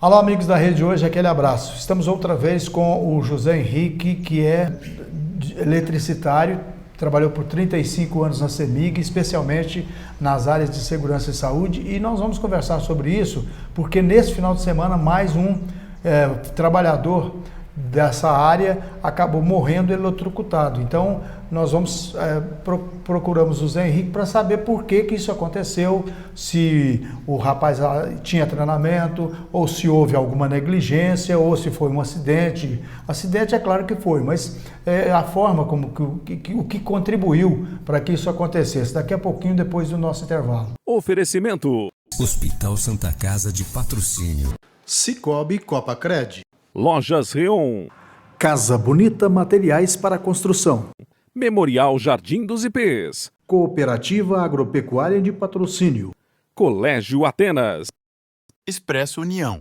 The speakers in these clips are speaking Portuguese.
Alô, amigos da Rede Hoje, aquele abraço. Estamos outra vez com o José Henrique, que é eletricitário, trabalhou por 35 anos na CEMIG, especialmente nas áreas de segurança e saúde, e nós vamos conversar sobre isso, porque nesse final de semana mais um trabalhador dessa área acabou morrendo eletrocutado. Então, nós procuramos o Zé Henrique para saber por que isso aconteceu, se o rapaz tinha treinamento, ou se houve alguma negligência, ou se foi um acidente. Acidente é claro que foi, mas a forma como o que contribuiu para que isso acontecesse. Daqui a pouquinho, depois do nosso intervalo. Oferecimento: Hospital Santa Casa de Patrocínio, Cicobi Copacred, Lojas Reon, Casa Bonita Materiais para Construção, Memorial Jardim dos Ipês, Cooperativa Agropecuária de Patrocínio, Colégio Atenas, Expresso União.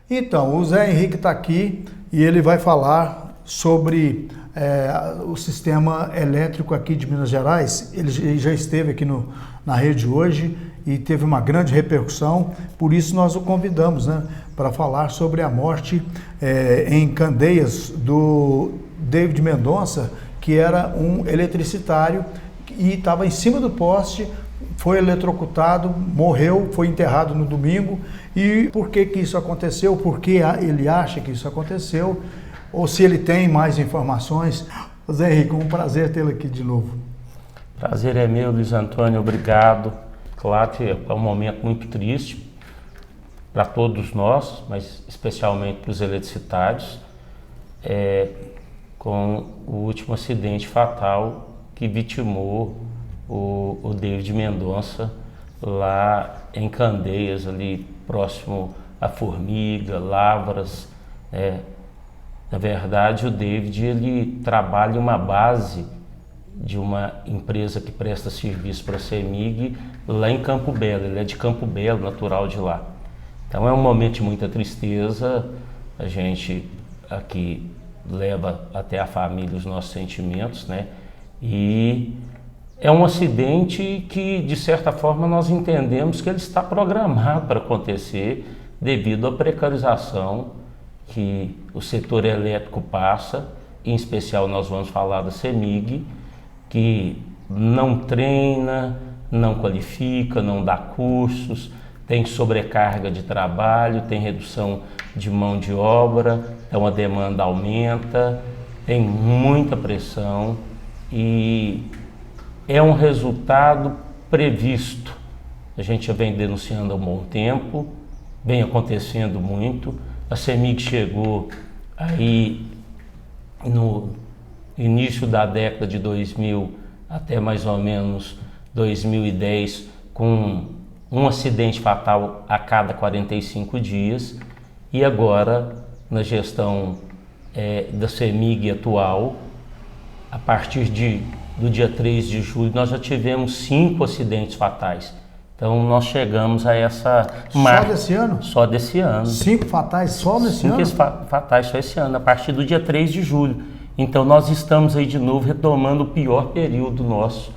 Então, o Zé Henrique está aqui e ele vai falar sobre o sistema elétrico aqui de Minas Gerais. Ele já esteve aqui na Rede Hoje e teve uma grande repercussão, por isso nós o convidamos, para falar sobre a morte em Candeias do David Mendonça, que era um eletricitário e estava em cima do poste, foi eletrocutado, morreu, foi enterrado no domingo. E por que isso aconteceu? Por que ele acha que isso aconteceu? Ou se ele tem mais informações. Zé Henrique, um prazer tê-lo aqui de novo. Prazer é meu, Luiz Antônio, obrigado. Claro que é um momento muito triste para todos nós, mas especialmente para os eletricitários, com o último acidente fatal que vitimou o David Mendonça lá em Candeias, ali próximo a Formiga, Lavras. Na verdade, o David ele trabalha em uma base de uma empresa que presta serviço para a CEMIG lá em Campo Belo. Ele é de Campo Belo, natural de lá. Então é um momento de muita tristeza. A gente aqui leva até a família os nossos sentimentos, E é um acidente que, de certa forma, nós entendemos que ele está programado para acontecer devido à precarização que o setor elétrico passa, em especial nós vamos falar da CEMIG, que não treina, não qualifica, não dá cursos, tem sobrecarga de trabalho, tem redução de mão de obra, então a demanda aumenta, tem muita pressão e é um resultado previsto. A gente já vem denunciando há um bom tempo, vem acontecendo muito. A CEMIG chegou aí no início da década de 2000 até mais ou menos 2010 com um acidente fatal a cada 45 dias e agora na gestão da CEMIG atual, a partir do dia 3 de julho nós já tivemos 5 acidentes fatais. Então nós chegamos a essa marca. Só desse ano? Só desse ano. 5 fatais só nesse ano? 5 fatais só esse ano, a partir do dia 3 de julho. Então nós estamos aí de novo retomando o pior período nosso,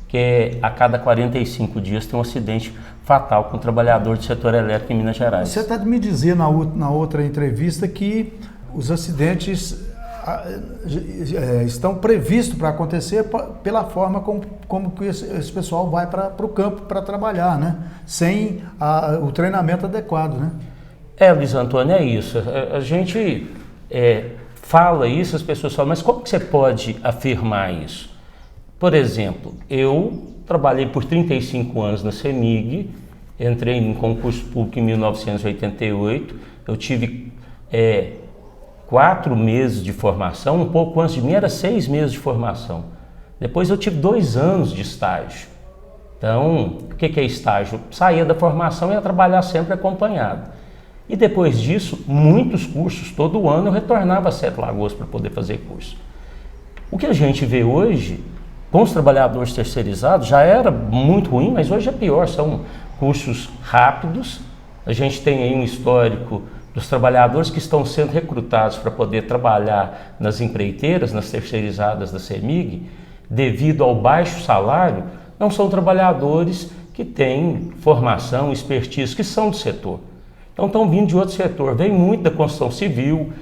que é a cada 45 dias tem um acidente fatal com um trabalhador do setor elétrico em Minas Gerais. Você até me dizia na outra entrevista que os acidentes estão previstos para acontecer pela forma como que esse pessoal vai para o campo para trabalhar, sem o treinamento adequado, Luiz Antônio, é isso. A gente fala isso, as pessoas falam, mas como que você pode afirmar isso? Por exemplo, eu trabalhei por 35 anos na CEMIG, entrei em concurso público em 1988, eu tive 4 meses de formação, um pouco antes de mim era 6 meses de formação. Depois eu tive 2 anos de estágio. Então, o que é estágio? Saía da formação e ia trabalhar sempre acompanhado. E depois disso, muitos cursos, todo ano eu retornava a Sete Lagoas para poder fazer curso. O que a gente vê hoje, com os trabalhadores terceirizados, já era muito ruim, mas hoje é pior, são cursos rápidos. A gente tem aí um histórico dos trabalhadores que estão sendo recrutados para poder trabalhar nas empreiteiras, nas terceirizadas da CEMIG, devido ao baixo salário, não são trabalhadores que têm formação, expertise, que são do setor. Então estão vindo de outro setor, vem muito da construção civil,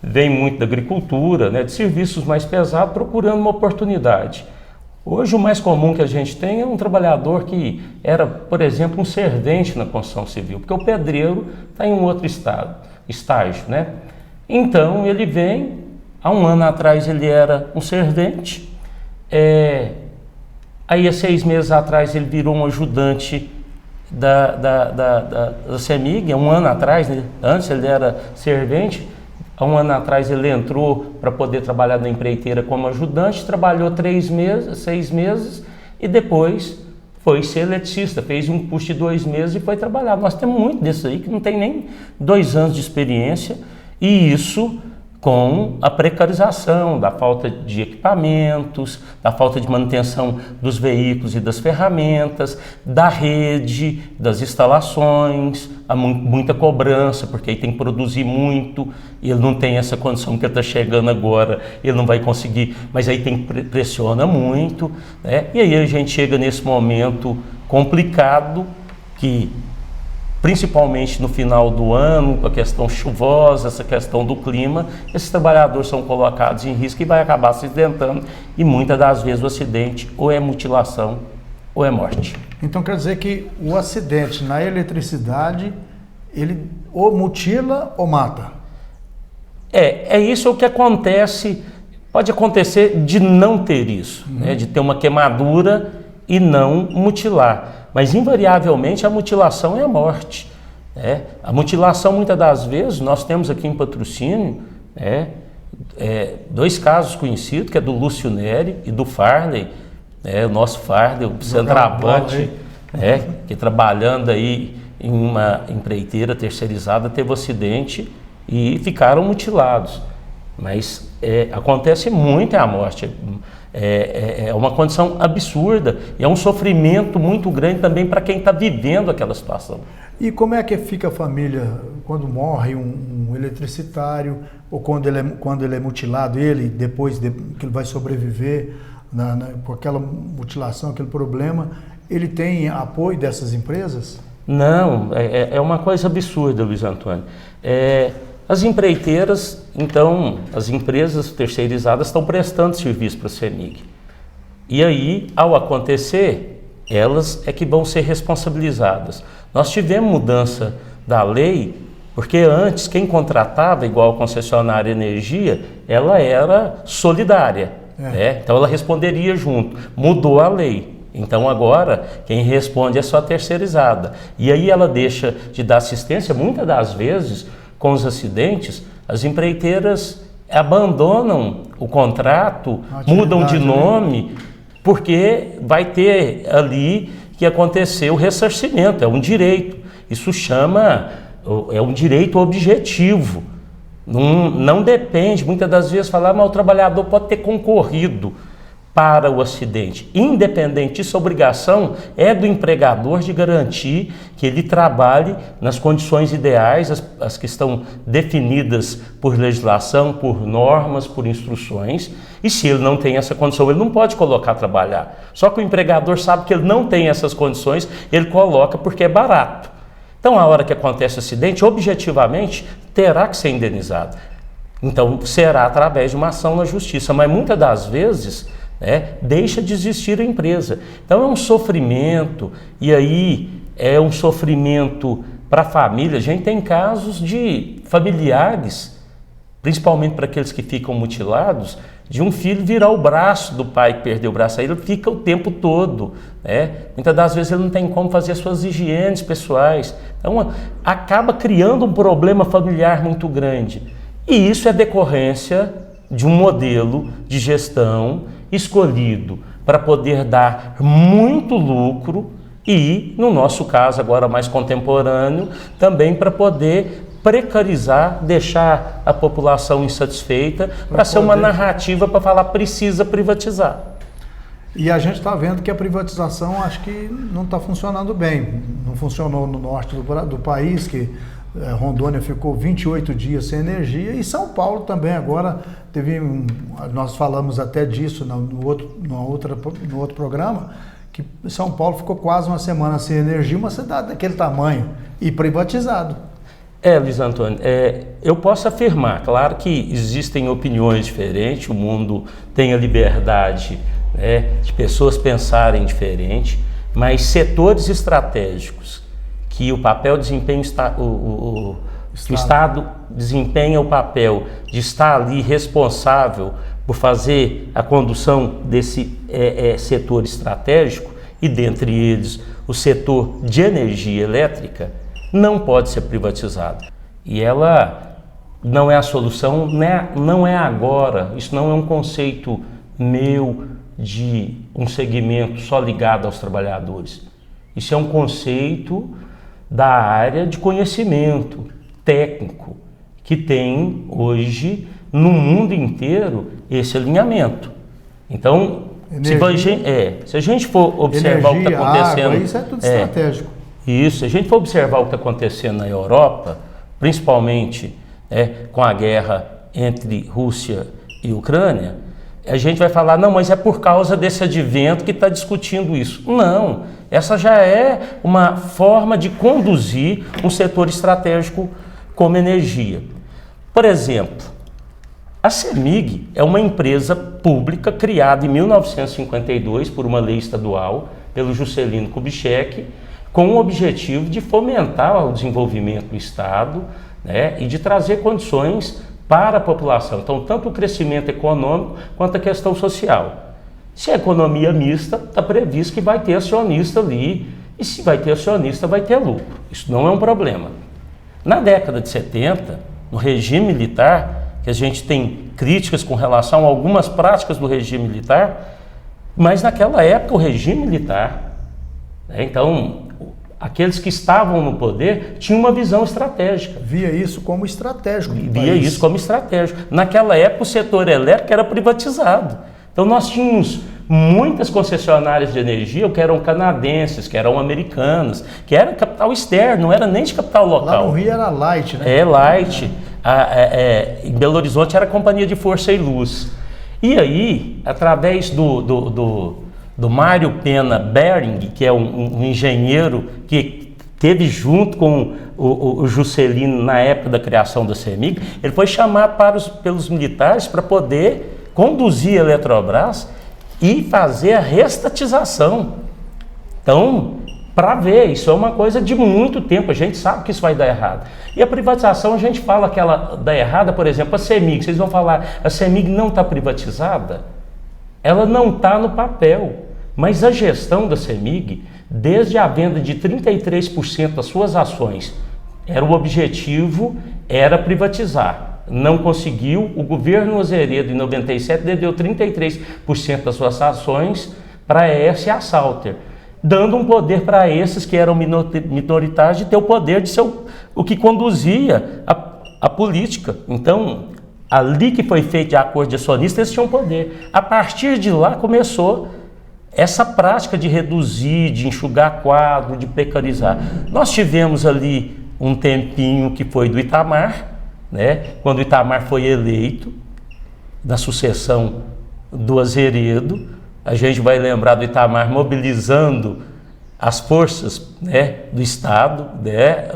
vem muito da agricultura, né, de serviços mais pesados, procurando uma oportunidade. Hoje o mais comum que a gente tem é um trabalhador que era, por exemplo, um servente na construção civil, porque o pedreiro está em um outro estágio, né? Então ele vem, há um ano atrás ele era um servente, aí há 6 meses atrás ele virou um ajudante da CEMIG, há um ano atrás, né? Antes ele era servente, há um ano atrás ele entrou para poder trabalhar na empreiteira como ajudante, trabalhou 6 meses e depois foi ser eletricista, fez um curso de 2 meses e foi trabalhar. Nós temos muito desses aí que não tem nem 2 anos de experiência, e isso com a precarização, da falta de equipamentos, da falta de manutenção dos veículos e das ferramentas, da rede, das instalações, há muita cobrança, porque aí tem que produzir muito, e ele não tem essa condição que ele está chegando agora, ele não vai conseguir, mas aí pressiona muito, né? E aí a gente chega nesse momento complicado que, principalmente no final do ano, com a questão chuvosa, essa questão do clima, esses trabalhadores são colocados em risco e vai acabar se acidentando, e muitas das vezes o acidente ou é mutilação ou é morte. Então quer dizer que o acidente na eletricidade, ele ou mutila ou mata? É isso o que acontece, pode acontecer de não ter isso, né, de ter uma queimadura e não mutilar. Mas invariavelmente a mutilação é a morte. Né? A mutilação, muitas das vezes, nós temos aqui em Patrocínio 2 casos conhecidos, que é do Lúcio Neri e do Farley, o nosso Farley, o centroavante, que trabalhando aí em uma empreiteira terceirizada, teve um acidente e ficaram mutilados. Mas acontece muito a morte. É uma condição absurda e é um sofrimento muito grande também para quem está vivendo aquela situação. E como é que fica a família quando morre um eletricitário, ou quando ele é mutilado, depois que ele vai sobreviver com aquela mutilação, aquele problema, ele tem apoio dessas empresas? Não, é uma coisa absurda, Luiz Antônio. As empreiteiras, então, as empresas terceirizadas estão prestando serviço para a CEMIG. E aí, ao acontecer, elas é que vão ser responsabilizadas. Nós tivemos mudança da lei, porque antes quem contratava, igual a concessionária energia, ela era solidária, né? Então ela responderia junto. Mudou a lei. Então agora quem responde é só a terceirizada. E aí ela deixa de dar assistência, muitas das vezes, com os acidentes, as empreiteiras abandonam o contrato, mudam de nome, porque vai ter ali que acontecer o ressarcimento, é um direito. Isso é um direito objetivo. Não depende, muitas das vezes, falar, mas o trabalhador pode ter concorrido para o acidente. Independente disso, a obrigação é do empregador de garantir que ele trabalhe nas condições ideais, as que estão definidas por legislação, por normas, por instruções, e se ele não tem essa condição, ele não pode colocar a trabalhar. Só que o empregador sabe que ele não tem essas condições, ele coloca porque é barato. Então, a hora que acontece o acidente, objetivamente, terá que ser indenizado. Então, será através de uma ação na justiça, mas muitas das vezes deixa de existir a empresa. Então é um sofrimento, e aí é um sofrimento para a família. A gente tem casos de familiares, principalmente para aqueles que ficam mutilados, de um filho virar o braço do pai que perdeu o braço, aí ele fica o tempo todo, muitas das vezes ele não tem como fazer as suas higienes pessoais, então acaba criando um problema familiar muito grande, e isso é decorrência de um modelo de gestão escolhido para poder dar muito lucro e, no nosso caso agora mais contemporâneo, também para poder precarizar, deixar a população insatisfeita, para ser uma narrativa para falar precisa privatizar. E a gente está vendo que a privatização acho que não está funcionando bem. Não funcionou no norte do país, que Rondônia ficou 28 dias sem energia e São Paulo também agora teve nós falamos até disso no outro programa, que São Paulo ficou quase uma semana sem energia, uma cidade daquele tamanho e privatizado. Luiz Antônio, eu posso afirmar, claro que existem opiniões diferentes, o mundo tem a liberdade, né, de pessoas pensarem diferente, mas setores estratégicos que o papel desempenha que o Estado desempenha o papel de estar ali responsável por fazer a condução desse setor estratégico, e dentre eles o setor de energia elétrica, não pode ser privatizado. E ela não é a solução, não é agora, isso não é um conceito meu de um segmento só ligado aos trabalhadores. Isso é um conceito da área de conhecimento técnico que tem hoje no mundo inteiro esse alinhamento. Então, se a gente for observar o que está acontecendo... Água, isso é tudo estratégico. Isso, se a gente for observar o que está acontecendo na Europa, principalmente com a guerra entre Rússia e Ucrânia, a gente vai falar, não, mas é por causa desse advento que está discutindo isso. Não, essa já é uma forma de conduzir um setor estratégico como energia. Por exemplo, a CEMIG é uma empresa pública criada em 1952 por uma lei estadual, pelo Juscelino Kubitschek, com o objetivo de fomentar o desenvolvimento do Estado, né, e de trazer condições para a população. Então, tanto o crescimento econômico quanto a questão social. Se a economia mista, está previsto que vai ter acionista ali, e se vai ter acionista, vai ter lucro. Isso não é um problema. Na década de 70, no regime militar, que a gente tem críticas com relação a algumas práticas do regime militar, mas naquela época o regime militar, né, então, aqueles que estavam no poder tinham uma visão estratégica. Via isso como estratégico. Via isso como estratégico. Naquela época o setor elétrico era privatizado. Então nós tínhamos muitas concessionárias de energia que eram canadenses, que eram americanas, que era capital externo, não era nem de capital local. Lá no Rio era Light, né? Light. Em Belo Horizonte era a Companhia de Força e Luz. E aí, através do Mário Pena Bering, que é um engenheiro que teve junto com o Juscelino na época da criação da CEMIG, ele foi chamado pelos militares para poder conduzir a Eletrobras e fazer a restatização. Então, para ver, isso é uma coisa de muito tempo, a gente sabe que isso vai dar errado. E a privatização, a gente fala que ela dá errada, por exemplo, a CEMIG, vocês vão falar, a CEMIG não está privatizada? Ela não está no papel. Mas a gestão da CEMIG, desde a venda de 33% das suas ações, o objetivo era privatizar. Não conseguiu, o governo Azeredo, em 97, deu 33% das suas ações para a ES e a Salter, dando um poder para esses que eram minoritários de ter o poder de ser o que conduzia a política. Então, ali que foi feito de acordo de acionistas, eles tinham poder. A partir de lá começou essa prática de reduzir, de enxugar quadro, de precarizar. Nós tivemos ali um tempinho que foi do Itamar, né? Quando o Itamar foi eleito, na sucessão do Azeredo, a gente vai lembrar do Itamar mobilizando as forças, né, do Estado, né,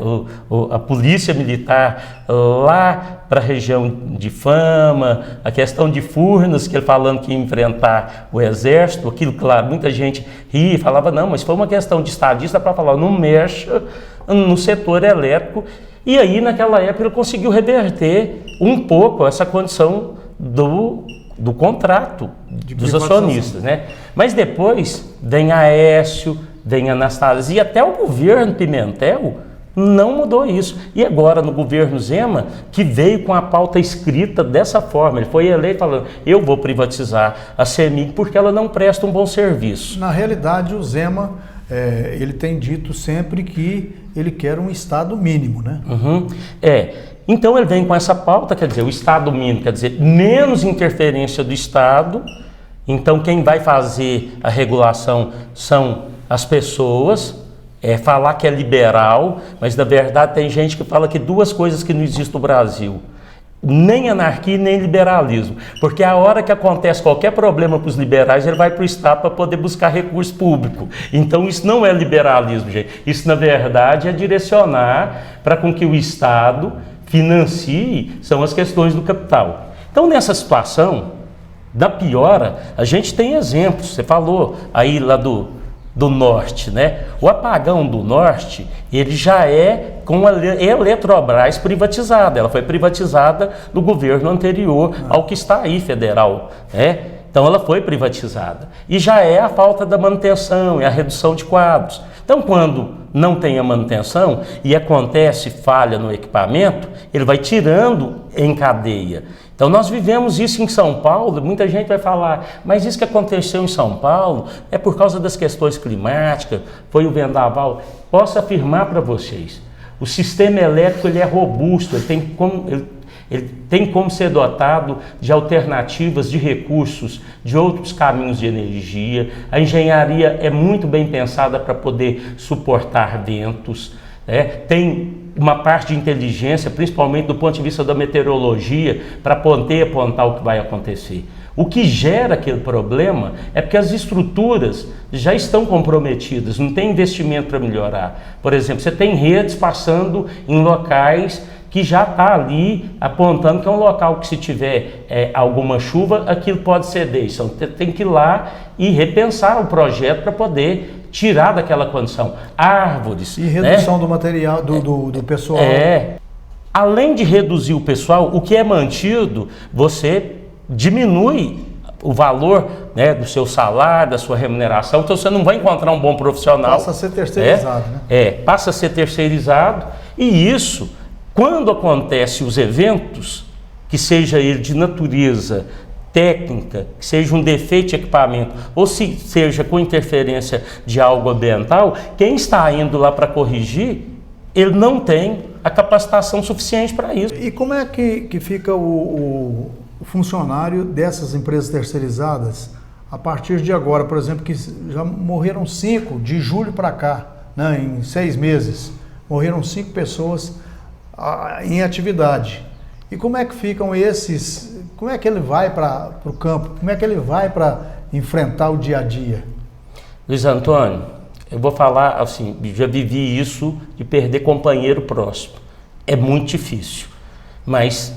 a polícia militar lá para a região de Fama, a questão de Furnas, que ele falando que ia enfrentar o exército, aquilo, claro, muita gente ria e falava, não, mas foi uma questão de estadista para falar, não mexa no setor elétrico, e aí naquela época ele conseguiu reverter um pouco essa condição do contrato dos acionistas, né? Mas depois vem Aécio, vem Anastasia, e até o governo Pimentel não mudou isso. E agora no governo Zema, que veio com a pauta escrita dessa forma, ele foi eleito falando, eu vou privatizar a CEMIG porque ela não presta um bom serviço. Na realidade o Zema, ele tem dito sempre que ele quer um Estado mínimo, né? Uhum. Então ele vem com essa pauta, quer dizer, o Estado mínimo, quer dizer, menos interferência do Estado. Então quem vai fazer a regulação são as pessoas, falar que é liberal, mas na verdade tem gente que fala que duas coisas que não existem no Brasil: nem anarquia nem liberalismo, porque a hora que acontece qualquer problema para os liberais, ele vai para o Estado para poder buscar recurso público. Então isso não é liberalismo, gente. Isso na verdade é direcionar para com que o Estado financie, são as questões do capital. Então nessa situação da piora, a gente tem exemplos. Você falou aí lá do Norte, né? O apagão do Norte, ele já é com a Eletrobras privatizada. Ela foi privatizada no governo anterior ao que está aí, federal, né? Então ela foi privatizada. E já é a falta da manutenção e a redução de quadros. Então quando não tem a manutenção e acontece falha no equipamento, ele vai tirando em cadeia. Então nós vivemos isso em São Paulo. Muita gente vai falar, mas isso que aconteceu em São Paulo é por causa das questões climáticas, foi o vendaval. Posso afirmar para vocês, o sistema elétrico ele é robusto, ele tem como ser dotado de alternativas, de recursos, de outros caminhos de energia. A engenharia é muito bem pensada para poder suportar ventos, né? Tem uma parte de inteligência, principalmente do ponto de vista da meteorologia, para poder apontar o que vai acontecer. O que gera aquele problema é porque as estruturas já estão comprometidas, não tem investimento para melhorar. Por exemplo, você tem redes passando em locais que já está ali apontando que é um local que, se tiver alguma chuva, aquilo pode ceder. Então tem que ir lá e repensar o projeto para poder tirar daquela condição. Árvores. E redução, né, do material, do pessoal. Além de reduzir o pessoal, o que é mantido, você diminui o valor, né, do seu salário, da sua remuneração. Então você não vai encontrar um bom profissional. Passa a ser terceirizado, né? Passa a ser terceirizado. E isso, quando acontecem os eventos, que seja ele de natureza técnica, que seja um defeito de equipamento, ou se seja com interferência de algo ambiental, quem está indo lá para corrigir, ele não tem a capacitação suficiente para isso. E como é que fica o funcionário dessas empresas terceirizadas a partir de agora? Por exemplo, que já morreram 5 de julho para cá, né, em 6 meses, morreram 5 pessoas em atividade. E como é que ficam esses? Como é que ele vai para o campo? Como é que ele vai para enfrentar o dia a dia? Luiz Antônio, eu vou falar assim, já vivi isso de perder companheiro próximo. É muito difícil, mas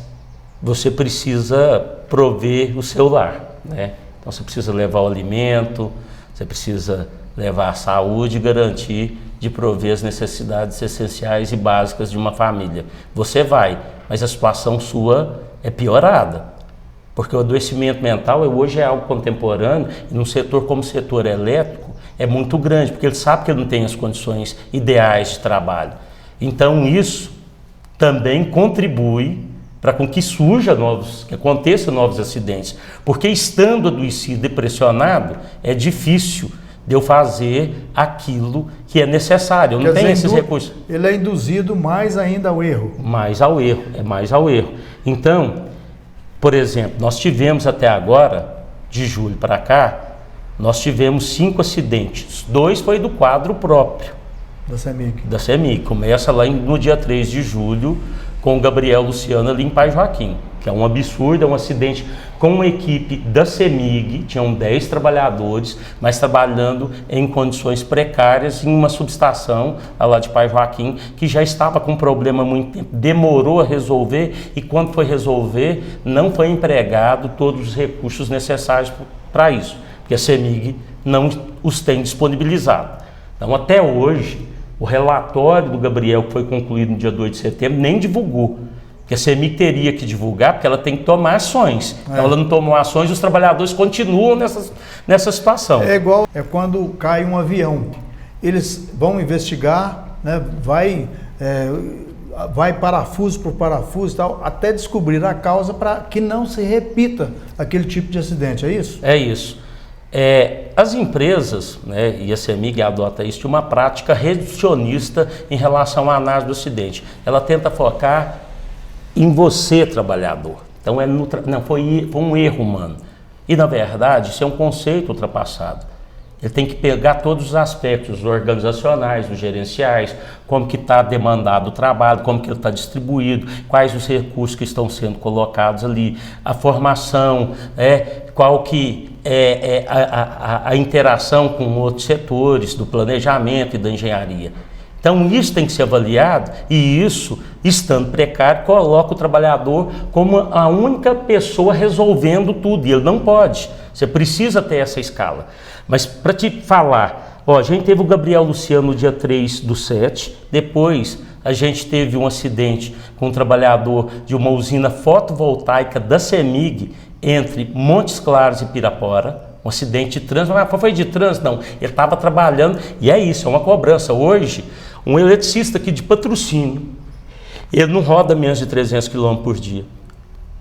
você precisa prover o seu lar, né? Então você precisa levar o alimento, você precisa levar a saúde e garantir de prover as necessidades essenciais e básicas de uma família. Você vai, mas a situação sua é piorada. Porque o adoecimento mental hoje é algo contemporâneo, e num setor como o setor elétrico é muito grande, porque ele sabe que ele não tem as condições ideais de trabalho. Então isso também contribui para com que que aconteçam novos acidentes. Porque estando adoecido e pressionado, é difícil de eu fazer aquilo que é necessário. Eu não tenho esses recursos. Ele é induzido mais ainda ao erro. Mais ao erro. Então, por exemplo, nós tivemos até agora, de julho para cá, nós tivemos 5 acidentes. 2 foi do quadro próprio da CEMIG. Começa lá no dia 3 de julho, com o Gabriel Luciano ali em Pai Joaquim, que é um absurdo, é um acidente com uma equipe da CEMIG, tinham 10 trabalhadores, mas trabalhando em condições precárias em uma subestação lá de Pai Joaquim, que já estava com um problema há muito tempo, demorou a resolver, e quando foi resolver, não foi empregado todos os recursos necessários para isso, porque a CEMIG não os tem disponibilizado. Então até hoje, o relatório do Gabriel, que foi concluído no dia 2 de setembro, nem divulgou. Que a CEMIG teria que divulgar, porque ela tem que tomar ações. Então ela não tomou ações, os trabalhadores continuam nessa situação. É igual quando cai um avião. Eles vão investigar, né, vai parafuso por parafuso e tal, até descobrir a causa para que não se repita aquele tipo de acidente, é isso? É isso. As empresas, né, e a CEMIG adota isso, de uma prática reducionista em relação à análise do acidente. Ela tenta focar em você, trabalhador. Então foi um erro humano. E na verdade isso é um conceito ultrapassado. Ele tem que pegar todos os aspectos organizacionais, os gerenciais, como que está demandado o trabalho, como que ele está distribuído, quais os recursos que estão sendo colocados ali, a formação, qual que é a interação com outros setores do planejamento e da engenharia. Então isso tem que ser avaliado e isso, estando precário, coloca o trabalhador como a única pessoa resolvendo tudo e ele não pode. Você precisa ter essa escala. Mas para te falar, a gente teve o Gabriel Luciano no dia 3/7, depois a gente teve um acidente com um trabalhador de uma usina fotovoltaica da CEMIG entre Montes Claros e Pirapora, um acidente de trânsito, foi de trânsito? Não, ele estava trabalhando e é isso, é uma cobrança. Hoje, um eletricista aqui de Patrocínio, ele não roda menos de 300 km por dia.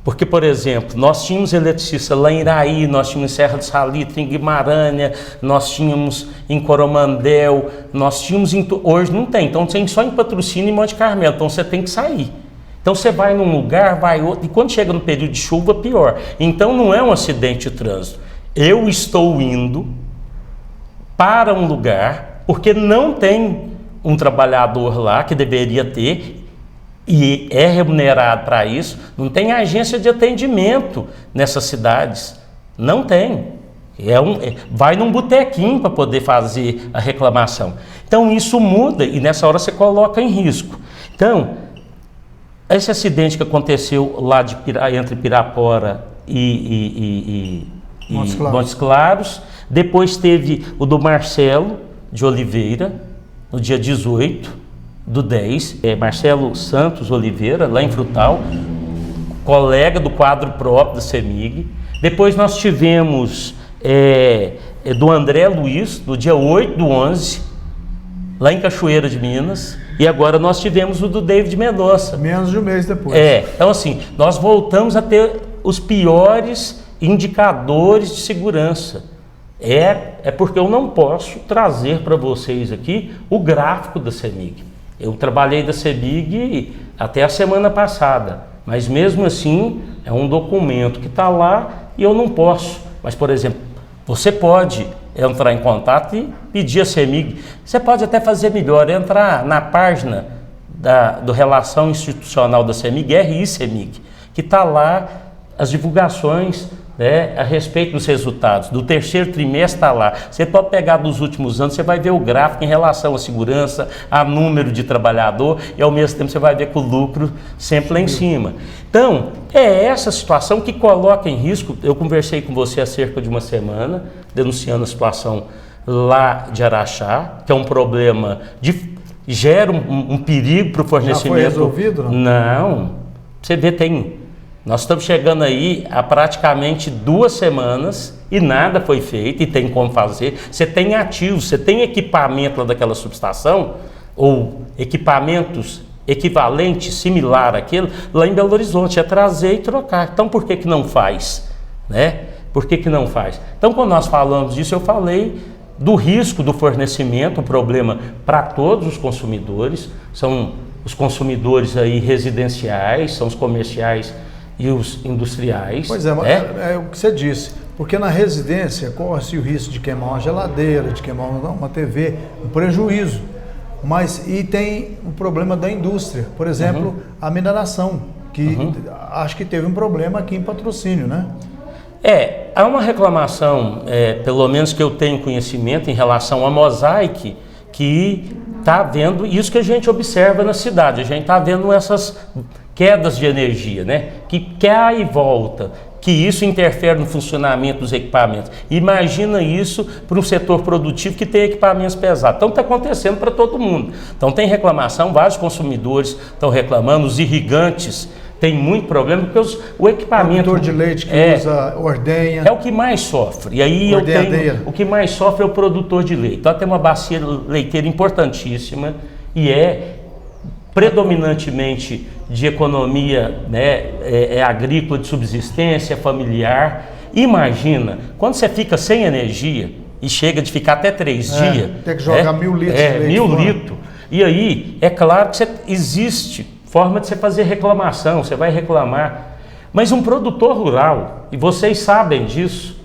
Porque, por exemplo, nós tínhamos eletricista lá em Iraí, nós tínhamos em Serra do Salitre, em Guimarães, nós tínhamos em Coromandel, nós tínhamos hoje não tem, então tem só em Patrocínio e Monte Carmelo, então você tem que sair. Então você vai num lugar, vai outro, e quando chega no período de chuva, pior. Então não é um acidente de trânsito. Eu estou indo para um lugar, porque não tem um trabalhador lá que deveria ter, e é remunerado para isso, não tem agência de atendimento nessas cidades, não tem. Vai num botequim para poder fazer a reclamação. Então isso muda e nessa hora você coloca em risco. Então, esse acidente que aconteceu lá entre Pirapora e Montes Claros, depois teve o do Marcelo de Oliveira, no dia 18/10, Marcelo Santos Oliveira, lá em Frutal, colega do quadro próprio da CEMIG. Depois nós tivemos do André Luiz, no dia 8/11, lá em Cachoeira de Minas. E agora nós tivemos o do David Mendonça. Menos de um mês depois. Então assim, nós voltamos a ter os piores indicadores de segurança. É porque eu não posso trazer para vocês aqui o gráfico da CEMIG. Eu trabalhei da CEMIG até a semana passada, mas mesmo assim é um documento que está lá e eu não posso. Mas, por exemplo, você pode entrar em contato e pedir a CEMIG. Você pode até fazer melhor, entrar na página do Relação Institucional da CEMIG, RI CEMIG, que está lá as divulgações a respeito dos resultados. Do terceiro trimestre está lá. Você pode pegar dos últimos anos, você vai ver o gráfico em relação à segurança, a número de trabalhador e ao mesmo tempo você vai ver que o lucro sempre lá em cima. Então, é essa situação que coloca em risco. Eu conversei com você há cerca de uma semana, denunciando a situação lá de Araxá, que é um problema gera um perigo para o fornecimento. Já foi resolvido? Não. Você vê, nós estamos chegando aí a praticamente 2 semanas e nada foi feito e tem como fazer. Você tem ativos, você tem equipamento lá daquela subestação ou equipamentos equivalentes, similar àquele, lá em Belo Horizonte, é trazer e trocar. Então por que não faz? Por que não faz? Então quando nós falamos disso, eu falei do risco do fornecimento, um problema para todos os consumidores, são os consumidores aí residenciais, são os comerciais e os industriais. Pois é o que você disse, porque na residência corre-se o risco de queimar uma geladeira, de queimar uma TV, um prejuízo. E tem o problema da indústria, por exemplo, a mineração, que acho que teve um problema aqui em Patrocínio, né? Há uma reclamação, pelo menos que eu tenho conhecimento, em relação à Mosaic, que está havendo isso que a gente observa na cidade. A gente está vendo essas quedas de energia, que cai e volta, que isso interfere no funcionamento dos equipamentos. Imagina isso para um setor produtivo que tem equipamentos pesados. Então está acontecendo para todo mundo. Então tem reclamação, vários consumidores estão reclamando, os irrigantes têm muito problema, porque o equipamento... O produtor de leite que usa ordenha. É o que mais sofre. E aí o que mais sofre é o produtor de leite. Então tem uma bacia leiteira importantíssima e predominantemente de economia agrícola, de subsistência familiar. Imagina, quando você fica sem energia e chega de ficar até 3 dias... Tem que jogar 1000 litros de leite 1000 litros. E aí, é claro que existe forma de você fazer reclamação, você vai reclamar. Mas um produtor rural, e vocês sabem disso,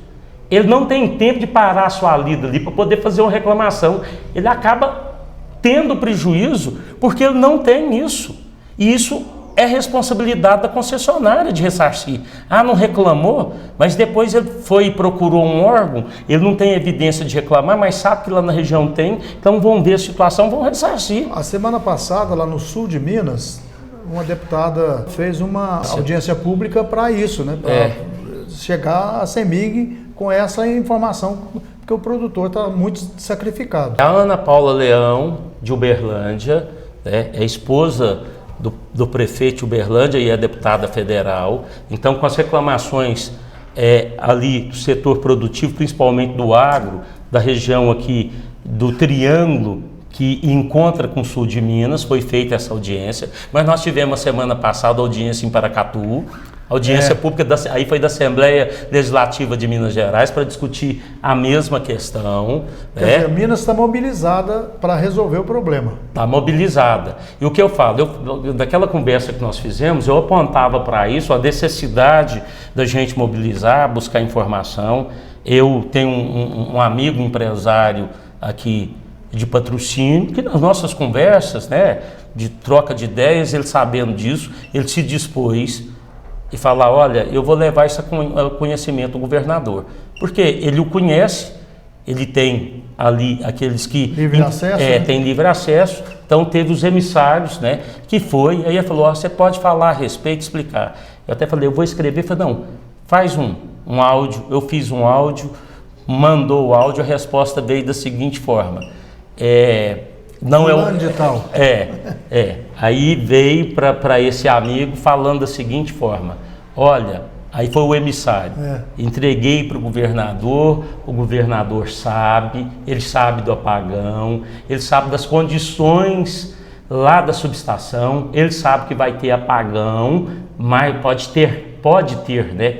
ele não tem tempo de parar a sua lida ali para poder fazer uma reclamação. Ele acaba tendo prejuízo porque ele não tem isso. E isso é responsabilidade da concessionária de ressarcir. Ah, não reclamou, mas depois ele foi e procurou um órgão, ele não tem evidência de reclamar, mas sabe que lá na região tem, então vão ver a situação, vão ressarcir. A semana passada, lá no sul de Minas, uma deputada fez uma audiência pública para isso, né? Para chegar a CEMIG com essa informação, porque o produtor está muito sacrificado. A Ana Paula Leão, de Uberlândia, é esposa do prefeito de Uberlândia e é deputada federal. Então, com as reclamações ali do setor produtivo, principalmente do agro, da região aqui do Triângulo, que encontra com o sul de Minas, foi feita essa audiência. Mas nós tivemos a semana passada audiência em Paracatu, audiência pública, aí foi da Assembleia Legislativa de Minas Gerais para discutir a mesma questão. Quer dizer, Minas está mobilizada para resolver o problema. Está mobilizada. E o que eu falo, daquela conversa que nós fizemos, eu apontava para isso a necessidade da gente mobilizar, buscar informação. Eu tenho um amigo empresário aqui de Patrocínio, que nas nossas conversas, né, de troca de ideias, ele sabendo disso, ele se dispôs e falar, olha, eu vou levar isso a conhecimento do governador, porque ele o conhece, ele tem ali aqueles que livre acesso, né? Tem livre acesso, então teve os emissários, né, que foi, aí ele falou, você pode falar a respeito, explicar. Eu até falei, eu vou escrever, falei, não, faz um áudio, eu fiz um áudio, mandou o áudio, a resposta veio da seguinte forma, não Aí veio para esse amigo falando da seguinte forma, olha, aí foi o emissário, entreguei para o governador sabe, ele sabe do apagão, ele sabe das condições lá da subestação, ele sabe que vai ter apagão, mas pode ter, né?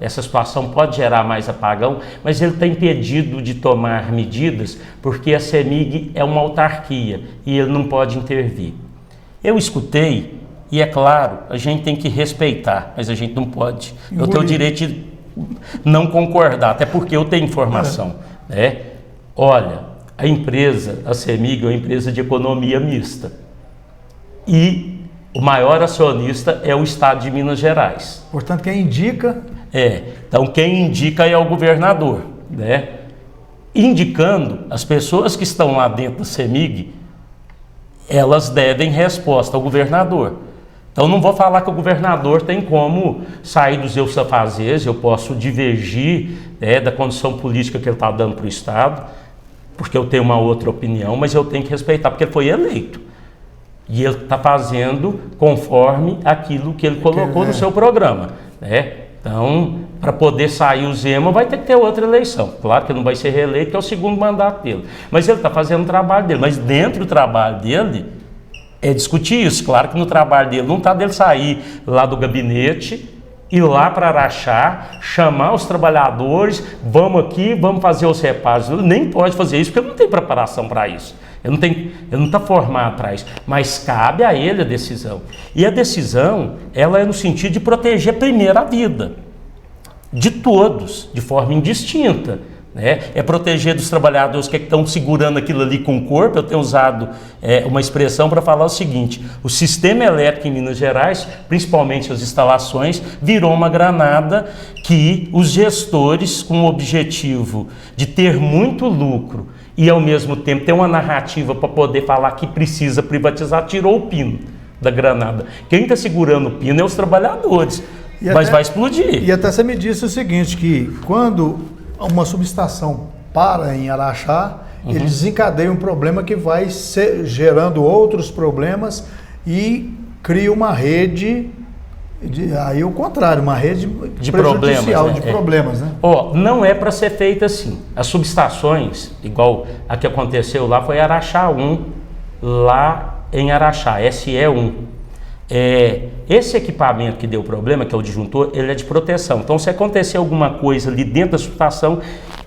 Essa situação pode gerar mais apagão, mas ele está impedido de tomar medidas porque a CEMIG é uma autarquia e ele não pode intervir. Eu escutei, e é claro, a gente tem que respeitar, mas a gente não pode. Eu tenho o direito de não concordar, até porque eu tenho informação. Né? Olha, a CEMIG é uma empresa de economia mista. E o maior acionista é o Estado de Minas Gerais. Portanto, quem indica... Então quem indica é o governador, né? Indicando as pessoas que estão lá dentro da CEMIG, elas devem resposta ao governador. Então não vou falar que o governador tem como sair dos seus afazeres, eu posso divergir da condição política que ele está dando para o Estado, porque eu tenho uma outra opinião, mas eu tenho que respeitar, porque ele foi eleito. E ele está fazendo conforme aquilo que ele colocou no seu programa, né? Então, para poder sair o Zema, vai ter que ter outra eleição. Claro que não vai ser reeleito, que é o segundo mandato dele. Mas ele está fazendo o trabalho dele. Mas dentro do trabalho dele, é discutir isso. Claro que no trabalho dele não está dele sair lá do gabinete, ir lá para Araxá, chamar os trabalhadores, vamos aqui, vamos fazer os reparos. Ele nem pode fazer isso, porque ele não tem preparação para isso. Ele não está formado atrás, mas cabe a ele a decisão. E a decisão, ela é no sentido de proteger primeiro a vida de todos, de forma indistinta. Né? É proteger dos trabalhadores que estão segurando aquilo ali com o corpo. Eu tenho usado uma expressão para falar o seguinte, o sistema elétrico em Minas Gerais, principalmente as instalações, virou uma granada que os gestores, com o objetivo de ter muito lucro, e ao mesmo tempo ter uma narrativa para poder falar que precisa privatizar, tirou o pino da granada. Quem está segurando o pino é os trabalhadores, mas vai explodir. E até você me disse o seguinte, que quando uma subestação para em Araxá, ele desencadeia um problema que vai gerando outros problemas e cria uma rede... Aí o contrário, uma rede de problemas, né? Não é para ser feita assim. As subestações, igual a que aconteceu lá, foi Araxá 1, lá em Araxá, SE1. Esse equipamento que deu problema, que é o disjuntor, ele é de proteção. Então, se acontecer alguma coisa ali dentro da subestação,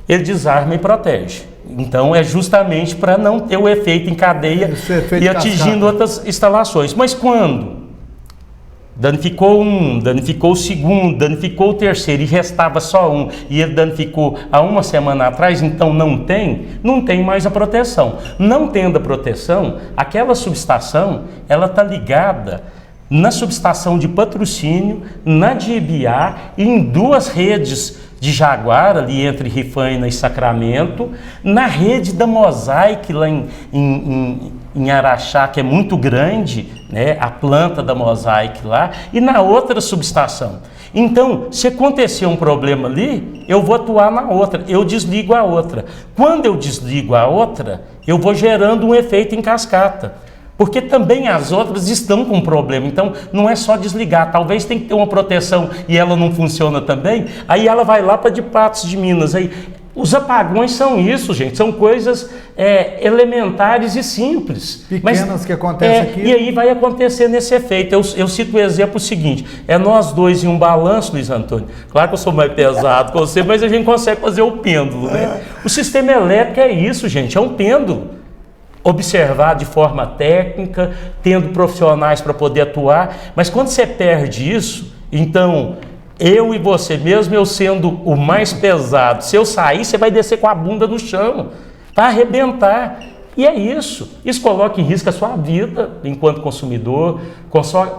ele desarma e protege. Então, é justamente para não ter o efeito em cadeia e atingindo outras instalações. Mas quando danificou um, danificou o segundo, danificou o terceiro e restava só um, e ele danificou há uma semana atrás, então não tem mais a proteção. Não tendo a proteção, aquela subestação, ela está ligada na subestação de Patrocínio, na de Ibiá e em duas redes de Jaguar, ali entre Rifaina e Sacramento, na rede da Mosaic lá em Araxá, que é muito grande, né, a planta da Mosaic lá, e na outra subestação. Então, se acontecer um problema ali, eu vou atuar na outra, eu desligo a outra. Quando eu desligo a outra, eu vou gerando um efeito em cascata. Porque também as outras estão com problema, então não é só desligar, talvez tem que ter uma proteção e ela não funciona também, aí ela vai lá para de Patos de Minas. Aí, os apagões são isso, gente, são coisas elementares e simples. Pequenas que acontecem aqui. E aí vai acontecer nesse efeito. Eu cito o exemplo seguinte, nós dois em um balanço, Luiz Antônio, claro que eu sou mais pesado que você, mas a gente consegue fazer o pêndulo, né? O sistema elétrico é isso, gente, é um pêndulo. Observar de forma técnica, tendo profissionais para poder atuar, mas quando você perde isso, então eu e você, mesmo eu sendo o mais pesado, se eu sair, você vai descer com a bunda no chão, vai arrebentar. E é isso. Isso coloca em risco a sua vida enquanto consumidor,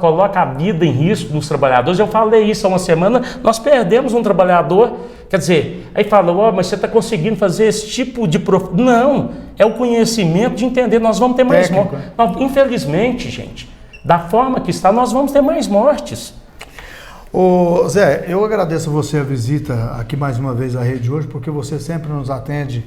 coloca a vida em risco dos trabalhadores. Eu falei isso há uma semana, nós perdemos um trabalhador. Quer dizer, aí fala, mas você está conseguindo fazer esse tipo de... Não, é o conhecimento de entender, nós vamos ter mais mortes. Infelizmente, gente, da forma que está, nós vamos ter mais mortes. Ô Zé, eu agradeço a você a visita aqui mais uma vez à rede hoje, porque você sempre nos atende,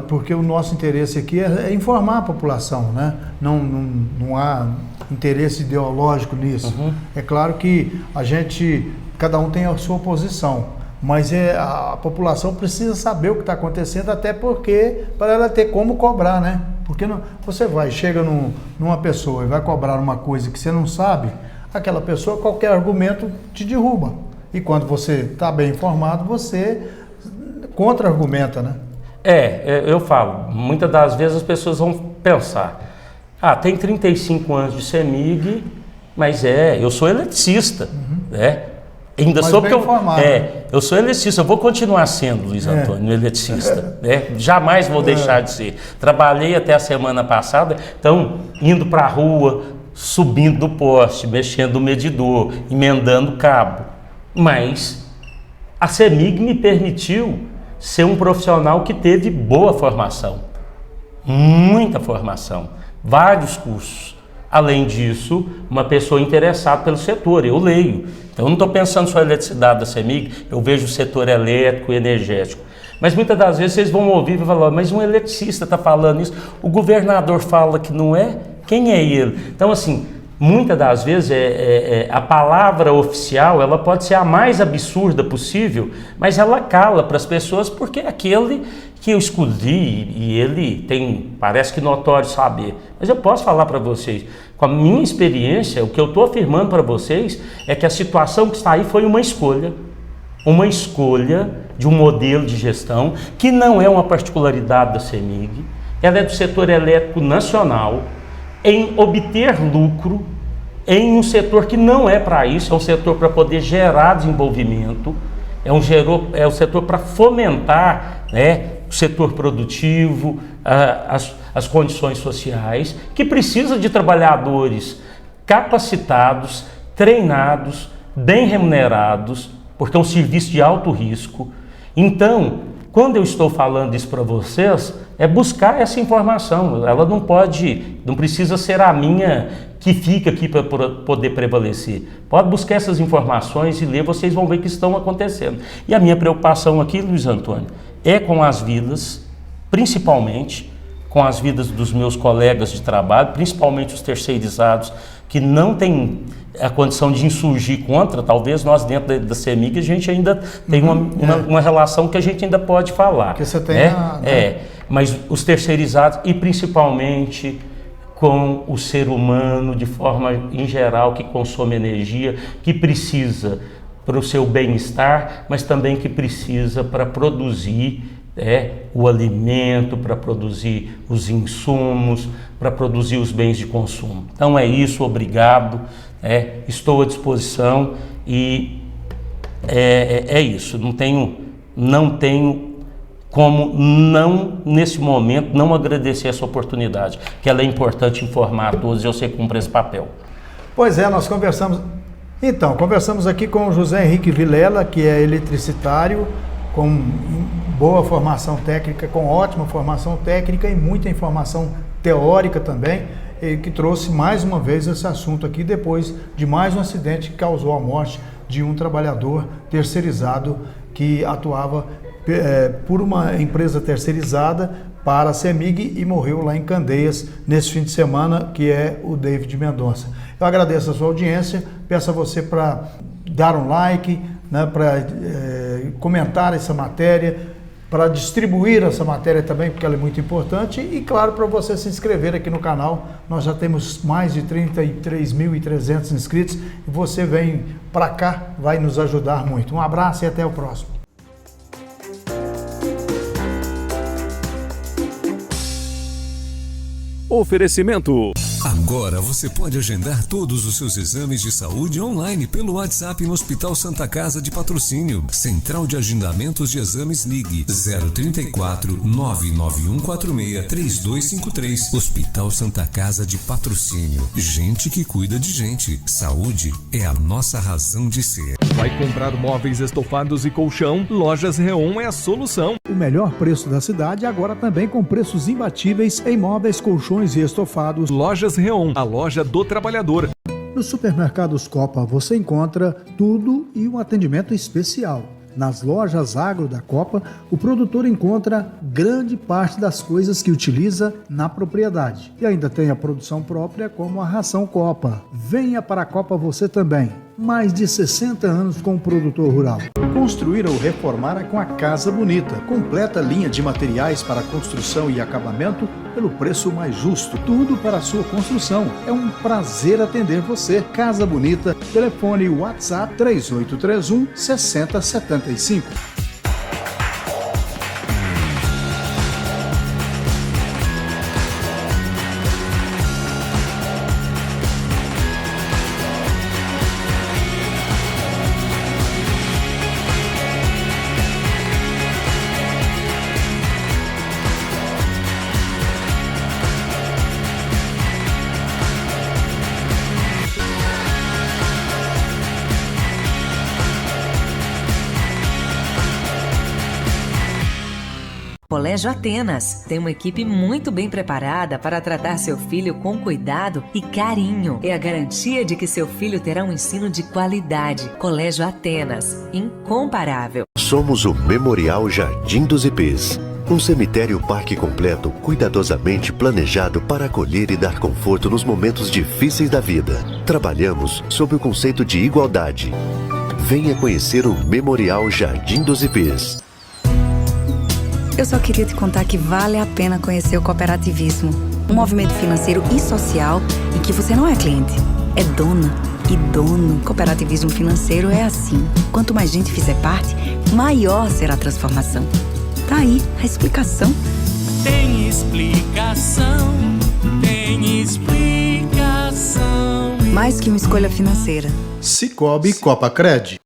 porque o nosso interesse aqui é informar a população, né? Não há interesse ideológico nisso. Uhum. É claro que cada um tem a sua posição, mas a população precisa saber o que está acontecendo, até porque para ela ter como cobrar, né? Porque você chega numa pessoa e vai cobrar uma coisa que você não sabe, aquela pessoa, qualquer argumento te derruba. E quando você está bem informado, você contra-argumenta, né? Eu falo, muitas das vezes as pessoas vão pensar, tem 35 anos de CEMIG, mas eu sou eletricista, né? Ainda sou porque eu sou eletricista, eu vou continuar sendo, Luiz Antônio, eletricista, né? Jamais vou deixar de ser. Trabalhei até a semana passada, então indo para a rua, subindo do poste, mexendo no medidor, emendando cabo, mas a CEMIG me permitiu ser um profissional que teve boa formação, muita formação, vários cursos. Além disso, uma pessoa interessada pelo setor, eu leio. Então eu não estou pensando só na eletricidade da CEMIG, eu vejo o setor elétrico e energético. Mas muitas das vezes vocês vão ouvir e falar, mas um eletricista está falando isso, o governador fala que não é, quem é ele? Então assim, muitas das vezes a palavra oficial, ela pode ser a mais absurda possível, mas ela cala para as pessoas porque é aquele que eu escolhi e ele tem, parece que notório saber. Mas eu posso falar para vocês, com a minha experiência, o que eu estou afirmando para vocês é que a situação que está aí foi uma escolha de um modelo de gestão que não é uma particularidade da CEMIG, ela é do setor elétrico nacional, em obter lucro em um setor que não é para isso, é um setor para poder gerar desenvolvimento, é um setor para fomentar, né, o setor produtivo, as condições sociais, que precisa de trabalhadores capacitados, treinados, bem remunerados, porque é um serviço de alto risco. Então, quando eu estou falando isso para vocês, é buscar essa informação. Ela não precisa ser a minha que fica aqui para poder prevalecer. Pode buscar essas informações e ler, vocês vão ver que estão acontecendo. E a minha preocupação aqui, Luiz Antônio, é com as vidas, principalmente com as vidas dos meus colegas de trabalho, principalmente os terceirizados, que não têm a condição de insurgir contra. Talvez nós dentro da CEMIG a gente ainda tem uma relação que a gente ainda pode falar. Que você tem mas os terceirizados e principalmente com o ser humano de forma em geral que consome energia, que precisa para o seu bem-estar, mas também que precisa para produzir o alimento, para produzir os insumos, para produzir os bens de consumo. Então é isso, obrigado. Estou à disposição e é isso. Não tenho como nesse momento, não agradecer essa oportunidade, que ela é importante informar a todos e eu sei cumprir esse papel. Pois é, nós conversamos aqui com o José Henrique Vilela, que é eletricitário, com boa formação técnica, com ótima formação técnica e muita informação teórica também, e que trouxe mais uma vez esse assunto aqui, depois de mais um acidente que causou a morte de um trabalhador terceirizado que atuava por uma empresa terceirizada para a CEMIG e morreu lá em Candeias nesse fim de semana, que é o David Mendonça. Eu agradeço a sua audiência, peço a você para dar um like, né, para comentar essa matéria, para distribuir essa matéria também, porque ela é muito importante, e claro, para você se inscrever aqui no canal. Nós já temos mais de 33.300 inscritos e você vem para cá, vai nos ajudar muito. Um abraço e até o próximo. Oferecimento. Agora você pode agendar todos os seus exames de saúde online pelo WhatsApp no Hospital Santa Casa de Patrocínio. Central de Agendamentos de Exames, ligue 034 99146 3253. Hospital Santa Casa de Patrocínio. Gente que cuida de gente. Saúde é a nossa razão de ser. Vai comprar móveis estofados e colchão? Lojas Reon é a solução. O melhor preço da cidade, agora também com preços imbatíveis em móveis, colchões e estofados. Lojas Reon, a loja do trabalhador. Nos supermercados Copa você encontra tudo e um atendimento especial. Nas lojas Agro da Copa, o produtor encontra grande parte das coisas que utiliza na propriedade. E ainda tem a produção própria, como a ração Copa. Venha para a Copa você também. Mais de 60 anos com o produtor rural. Construir ou reformar é com a Casa Bonita. Completa linha de materiais para construção e acabamento pelo preço mais justo. Tudo para a sua construção. É um prazer atender você. Casa Bonita. Telefone WhatsApp 3831 6075. Colégio Atenas tem uma equipe muito bem preparada para tratar seu filho com cuidado e carinho. É a garantia de que seu filho terá um ensino de qualidade. Colégio Atenas, incomparável. Somos o Memorial Jardim dos Ipês. Um cemitério-parque completo, cuidadosamente planejado para acolher e dar conforto nos momentos difíceis da vida. Trabalhamos sob o conceito de igualdade. Venha conhecer o Memorial Jardim dos Ipês. Eu só queria te contar que vale a pena conhecer o cooperativismo. Um movimento financeiro e social em que você não é cliente, é dona e dono. Cooperativismo financeiro é assim. Quanto mais gente fizer parte, maior será a transformação. Tá aí a explicação. Tem explicação, tem explicação. Mais que uma escolha financeira. Cicobi Copacred.